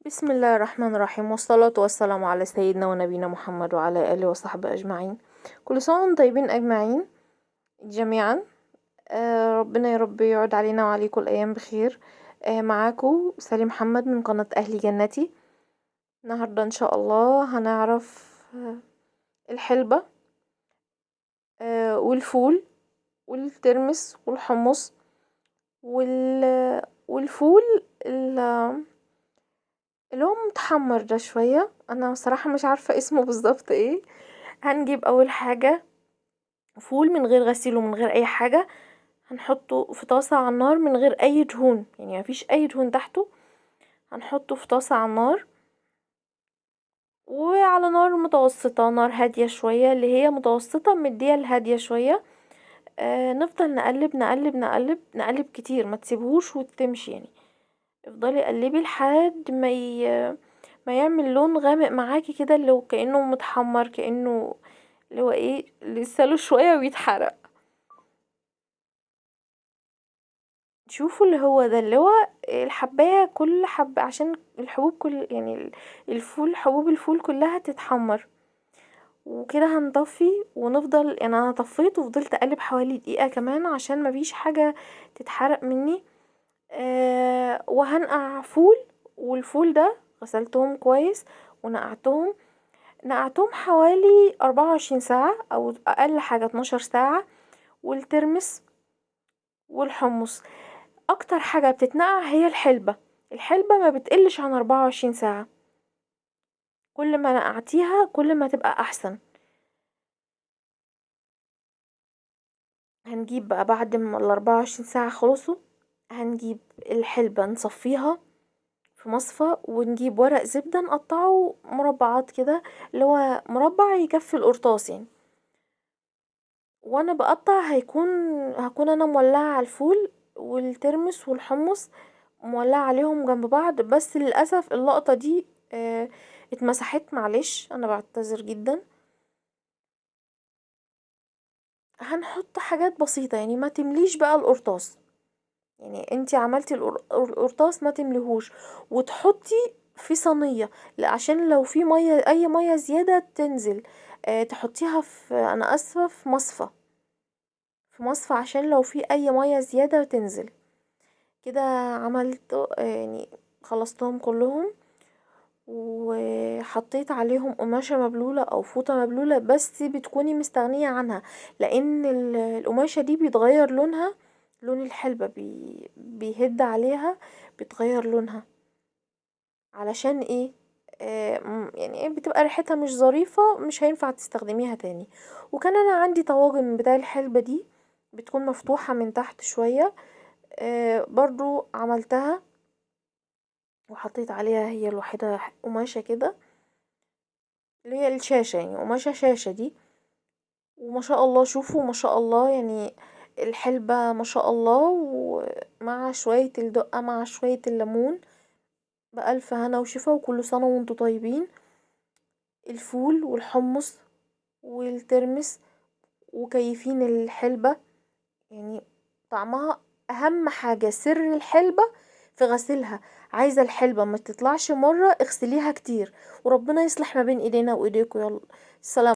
بسم الله الرحمن الرحيم، والصلاة والسلام على سيدنا ونبينا محمد وعلى آله وصحبه أجمعين. كل سنة وانتم طيبين أجمعين جميعا. ربنا يا رب يعود علينا وعليكم الأيام بخير. معاكم سالي محمد من قناة أهلي جنتي. النهاردة إن شاء الله هنعرف الحلبة والفول والترمس والحمص والفول اللي هو متحمر ده شوية. انا صراحة مش عارفة اسمه بالظبط ايه. هنجيب اول حاجة فول من غير غسيل ومن غير اي حاجة، هنحطه في طاسة على النار من غير اي دهون، يعني مفيش اي دهون تحته. هنحطه في طاسة على النار وعلى نار متوسطة، نار هادية شوية، اللي هي متوسطة مدية الهادية شوية. نفضل نقلب نقلب نقلب نقلب كتير، ما تسيبهوش وتمشي يعني. افضلي قلبي لحد ما يعمل لون غامق معاكي كده، اللي هو كأنه متحمر، كأنه اللي هو ايه، لسه له شوية ويتحرق. شوفوا اللي هو ده، اللي هو الحباية كل حبة، عشان الحبوب كل يعني الفول، حبوب الفول كلها تتحمر. وكده هنطفي ونفضل، يعني انا طفيت وفضلت اقلب حوالي دقيقة كمان عشان مفيش حاجة تتحرق مني. وهنقع فول، والفول ده غسلتهم كويس ونقعتهم. نقعتهم حوالي 24 ساعة او اقل حاجة 12 ساعة. والترمس والحمص اكتر حاجة بتتنقع هي الحلبة. الحلبة ما بتقلش عن 24 ساعة، كل ما نقعتيها كل ما تبقى احسن. هنجيب بقى بعد ما ال24 ساعة خلصوا، هنجيب الحلبة نصفيها في مصفى، ونجيب ورق زبدة نقطعه مربعات كده، اللي هو مربع يكفي القرطاس يعني. وانا بقطع هكون انا مولعة على الفول والترمس والحمص، مولعة عليهم جنب بعض. بس للأسف اللقطة دي اتمسحت، معلش انا بعتذر جدا. هنحط حاجات بسيطة، يعني ما تمليش بقى القرطاس، يعني انتي عملتي القرطاس ما تمليهوش، وتحطي في صينية عشان لو في مية، اي مية زيادة تنزل. تحطيها في، انا اسفة، في مصفى، في مصفى عشان لو في اي مية زيادة تنزل. كده عملت يعني خلصتهم كلهم، وحطيت عليهم قماشة مبلولة او فوطة مبلولة، بس بتكوني مستغنية عنها، لان القماشة دي بيتغير لونها، لون الحلبة بيهد عليها، بتغير لونها. علشان ايه؟ يعني ايه، بتبقى ريحتها مش ظريفة، مش هينفع تستخدميها تاني. وكان انا عندي طواجن بتاع الحلبة دي بتكون مفتوحة من تحت شوية، برضو عملتها وحطيت عليها هي الوحيدة قماشة كده، اللي هي الشاشة، يعني قماشة شاشة دي. وما شاء الله، شوفوا ما شاء الله، يعني الحلبة ما شاء الله، ومع شوية الدقة مع شوية الليمون، بألف هنا وشفا، وكل سنة وانتوا طيبين. الفول والحمص والترمس وكيفين الحلبة، يعني طعمها أهم حاجة. سر الحلبة في غسيلها، عايزة الحلبة ما تطلعش مرة، اغسليها كتير، وربنا يصلح ما بين ايدينا وايديكم. يلا، السلام.